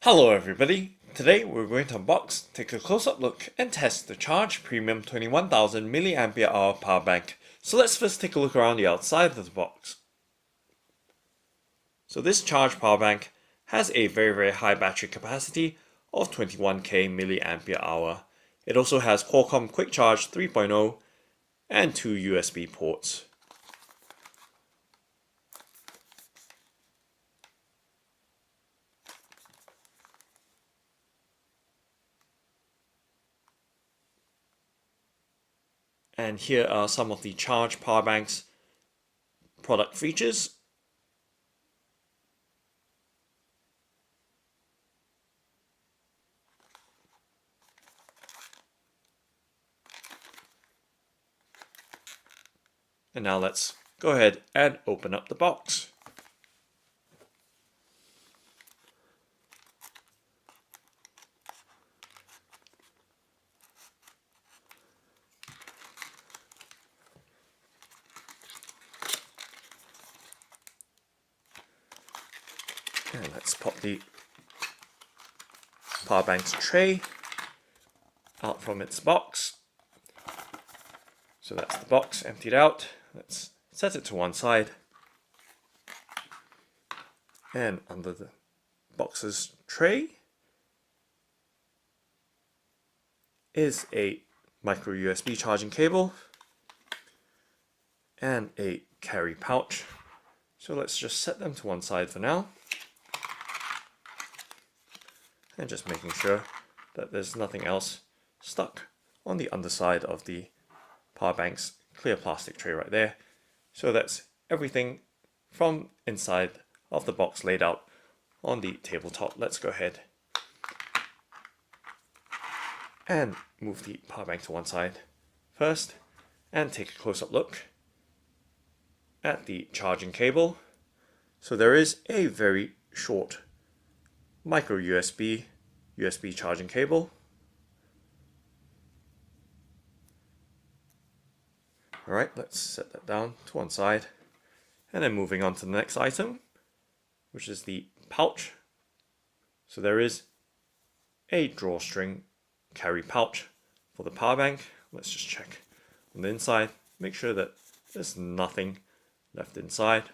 Hello everybody, today we're going to unbox, take a close-up look and test the CHJGD Premium 21,000 mAh power bank. So let's first take a look around the outside of the box. So this CHJGD power bank has a very high battery capacity of 21k mAh. It also has Qualcomm Quick Charge 3.0 and 2 USB ports. And here are some of the CHJGD power bank's product features. And now let's go ahead and open up the box. And let's pop the power bank's tray out from its box. So that's the box emptied out. Let's set it to one side. And under the box's tray is a micro USB charging cable and a carry pouch. So let's just set them to one side for now. And just making sure that there's nothing else stuck on the underside of the power bank's clear plastic tray right there. So that's everything from inside of the box laid out on the tabletop. Let's go ahead and move the power bank to one side first and take a close-up look at the charging cable. So there is a very short micro USB charging cable. Alright, let's set that down to one side. And then moving on to the next item, which is the pouch. So there is a drawstring carry pouch for the power bank. Let's just check on the inside, make sure that there's nothing left inside.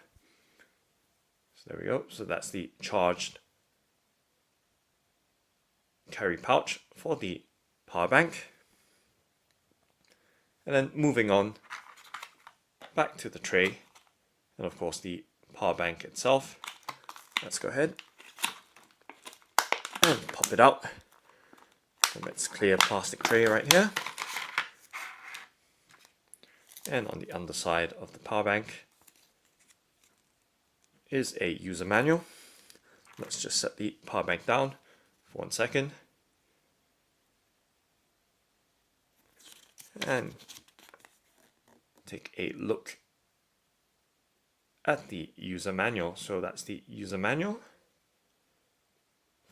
So there we go. So that's the charged carry pouch for the power bank. And then moving on back to the tray and of course the power bank itself. Let's go ahead and pop it out from its clear plastic tray right here. And on the underside of the power bank is a user manual. Let's just set the power bank down for 1 second. And take a look at the user manual. So that's the user manual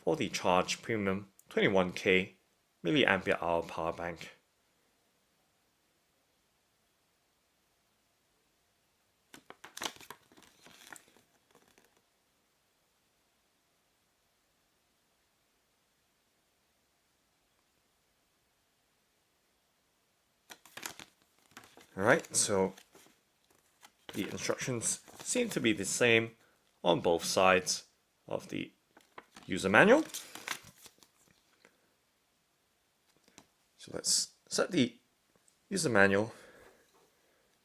for the CHJGD Premium 21k mAh power bank. Alright, so the instructions seem to be the same on both sides of the user manual. So let's set the user manual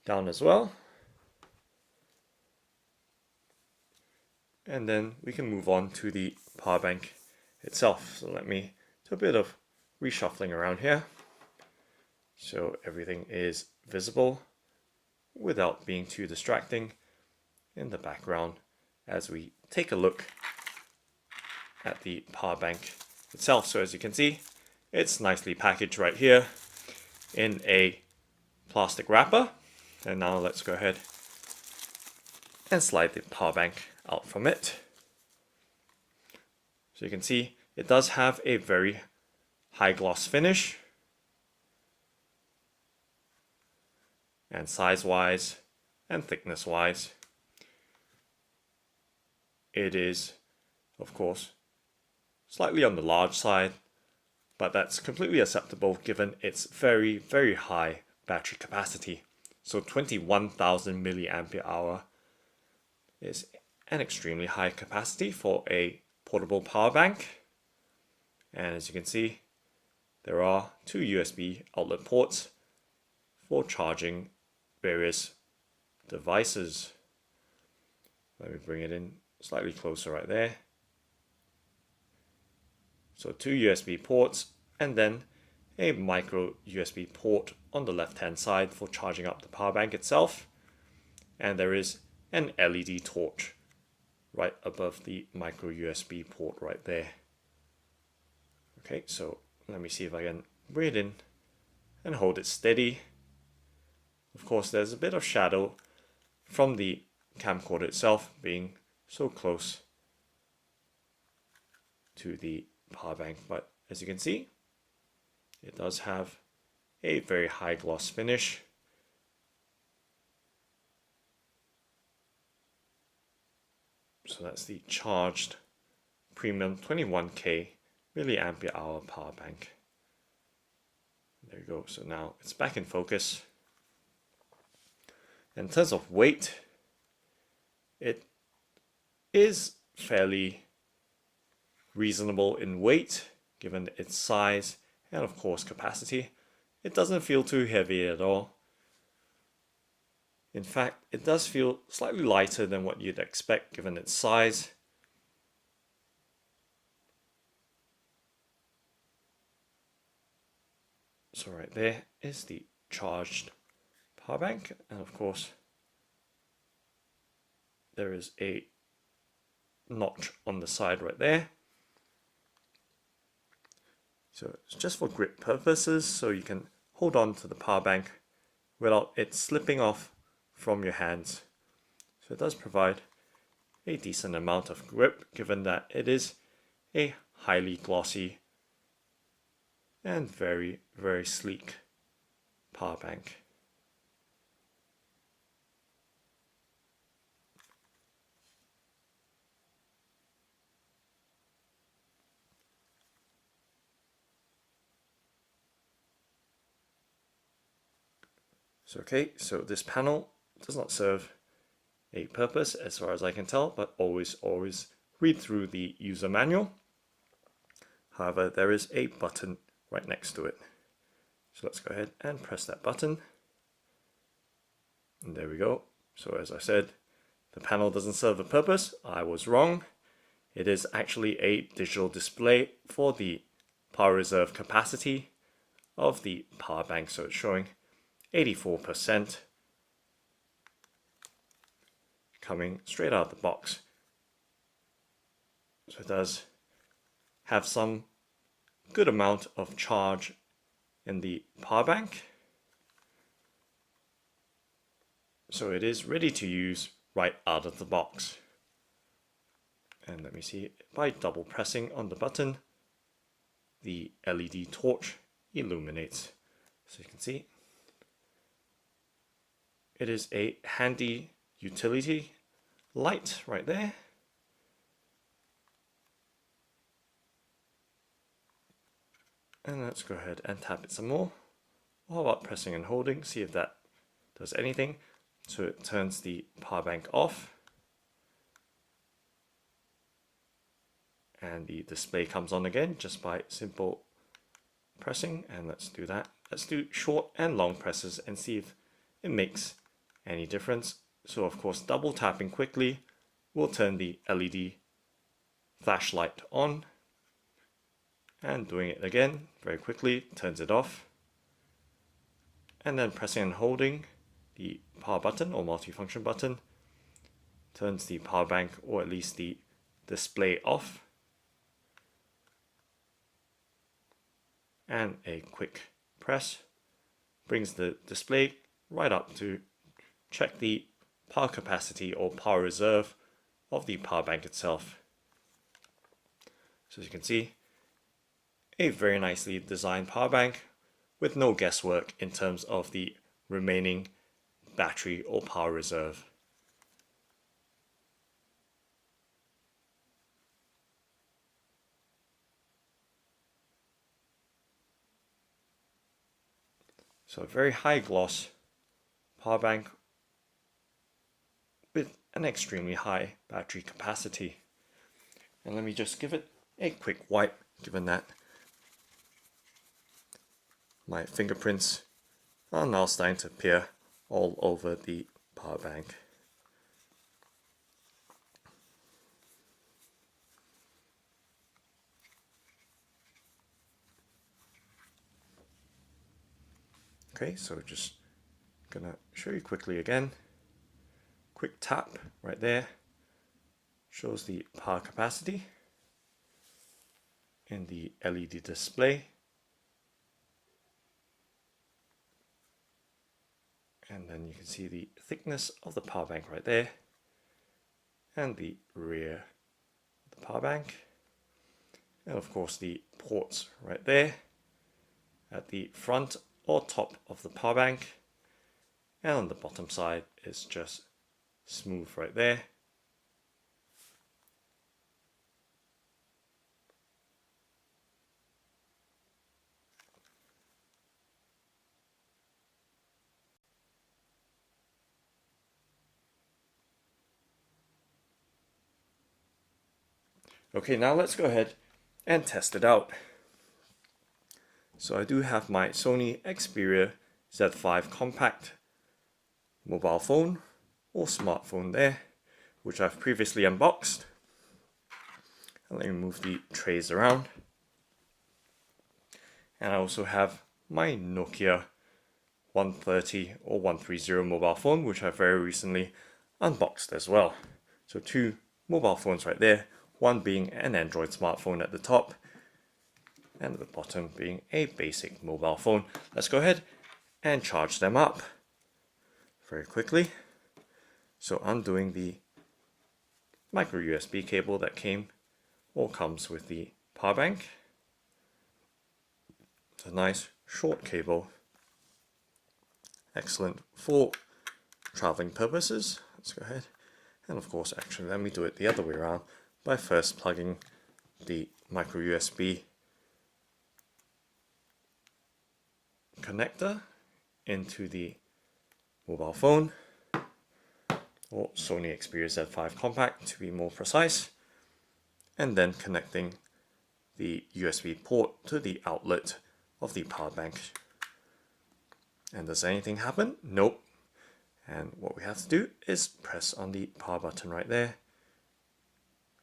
down as well. And then we can move on to the power bank itself. So let me do a bit of reshuffling around here, so everything is visible without being too distracting in the background as we take a look at the power bank itself. So as you can see, it's nicely packaged right here in a plastic wrapper. And now let's go ahead and slide the power bank out from it. So you can see it does have a very high gloss finish. And size-wise and thickness-wise, it is, of course, slightly on the large side, but that's completely acceptable given its very, very high battery capacity. So 21,000 milliampere hour is an extremely high capacity for a portable power bank. And as you can see, there are two USB outlet ports for charging various devices. Let me bring it in slightly closer right there. So two USB ports and then a micro USB port on the left hand side for charging up the power bank itself. And there is an LED torch right above the micro USB port right there. Okay, so let me see if I can bring it in and hold it steady. Of course, there's a bit of shadow from the camcorder itself being so close to the power bank, but as you can see, it does have a very high gloss finish. So that's the charged premium 21K milliampere hour power bank. There you go. So now it's back in focus. In terms of weight, it is fairly reasonable in weight given its size and of course capacity. It doesn't feel too heavy at all. In fact, it does feel slightly lighter than what you'd expect given its size. So right there is the charged power bank, and of course there is a notch on the side right there. So it's just for grip purposes, so you can hold on to the power bank without it slipping off from your hands. So it does provide a decent amount of grip given that it is a highly glossy and very, very sleek power bank. So this panel does not serve a purpose as far as I can tell, but always read through the user manual. However, there is a button right next to it. So let's go ahead and press that button. And there we go. So as I said, the panel doesn't serve a purpose. I was wrong. It is actually a digital display for the power reserve capacity of the power bank. So it's showing 84% coming straight out of the box. So it does have some good amount of charge in the power bank. So it is ready to use right out of the box. And let me see, by double pressing on the button, the LED torch illuminates. So you can see it is a handy utility light right there. And let's go ahead and tap it some more. How about pressing and holding, see if that does anything. So it turns the power bank off. And the display comes on again just by simple pressing. And let's do that. Let's do short and long presses and see if it makes any difference. So of course, double tapping quickly will turn the LED flashlight on. And doing it again very quickly turns it off. And then pressing and holding the power button or multifunction button turns the power bank or at least the display off. And a quick press brings the display right up to check the power capacity or power reserve of the power bank itself. So as you can see, a very nicely designed power bank with no guesswork in terms of the remaining battery or power reserve. So a very high gloss power bank with an extremely high battery capacity. And let me just give it a quick wipe, given that my fingerprints are now starting to appear all over the power bank. Okay, so just gonna show you quickly again. Quick tap right there shows the power capacity in the LED display. And then you can see the thickness of the power bank right there, and the rear of the power bank, and of course the ports right there at the front or top of the power bank, and on the bottom side is just smooth right there. Okay, now let's go ahead and test it out. So I do have my Sony Xperia Z5 compact mobile phone or smartphone there, which I've previously unboxed. And let me move the trays around. And I also have my Nokia 130 or 130 mobile phone, which I very recently unboxed as well. So two mobile phones right there, one being an Android smartphone at the top, and at the bottom being a basic mobile phone. Let's go ahead and charge them up very quickly. So undoing the micro USB cable that came or comes with the power bank. It's a nice short cable, excellent for traveling purposes. Let's go ahead and of course actually let me do it the other way around by first plugging the micro USB connector into the mobile phone, or Sony Xperia Z5 Compact to be more precise, and then connecting the USB port to the outlet of the power bank. And does anything happen? Nope. And what we have to do is press on the power button right there,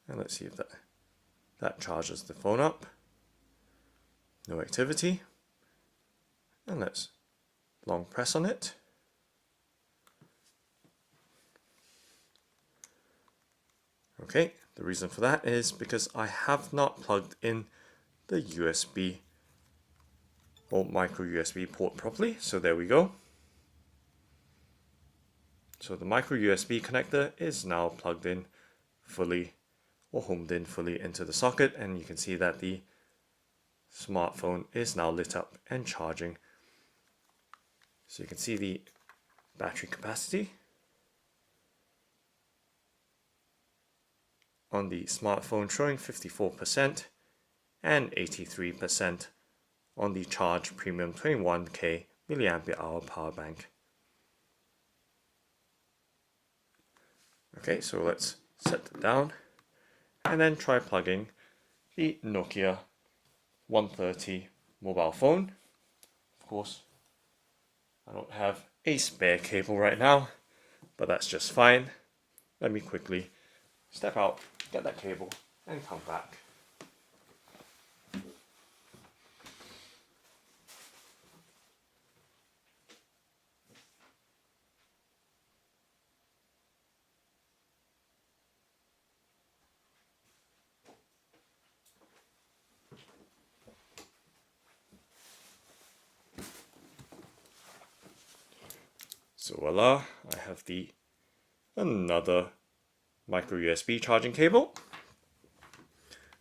and let's see if that charges the phone up. No activity. And let's long press on it. Okay, the reason for that is because I have not plugged in the USB or micro USB port properly. So there we go. So the micro USB connector is now plugged in fully or homed in fully into the socket, and you can see that the smartphone is now lit up and charging. So you can see the battery capacity on the smartphone showing 54% and 83% on the Charge Premium 21K mAh power bank. Okay, so let's set it down and then try plugging the Nokia 130 mobile phone. Of course, I don't have a spare cable right now, but that's just fine. Let me quickly step out, get that cable, and come back. So voila, I have another micro USB charging cable.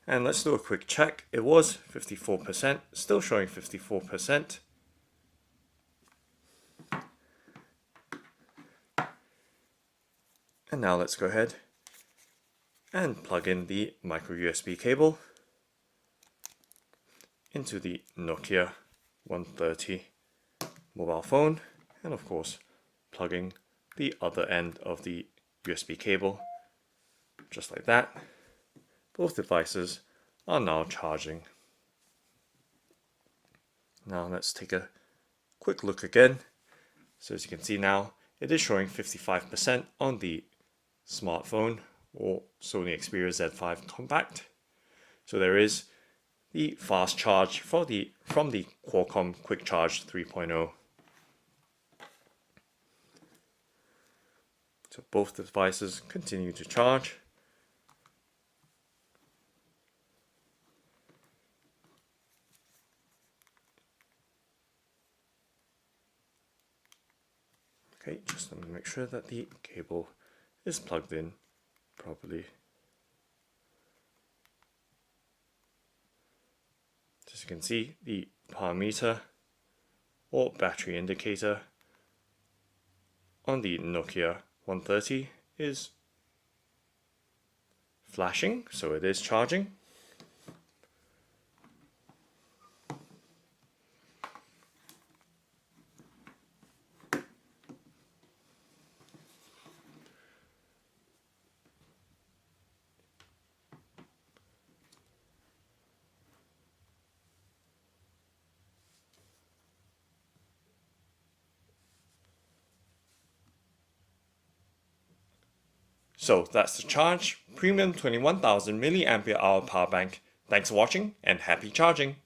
And let's do a quick check. It was 54%, still showing 54%. And now let's go ahead and plug in the micro USB cable into the Nokia 130 mobile phone, and of course plugging the other end of the USB cable, just like that. Both devices are now charging. Now let's take a quick look again. So as you can see now, it is showing 55% on the smartphone or Sony Xperia Z5 Compact. So there is the fast charge from the Qualcomm Quick Charge 3.0. So both devices continue to charge. Okay, just let me make sure that the cable is plugged in properly. As you can see, the power meter or battery indicator on the Nokia 130 is flashing, so it is charging. So that's the Charge Premium 21,000 mAh power bank. Thanks for watching and happy charging!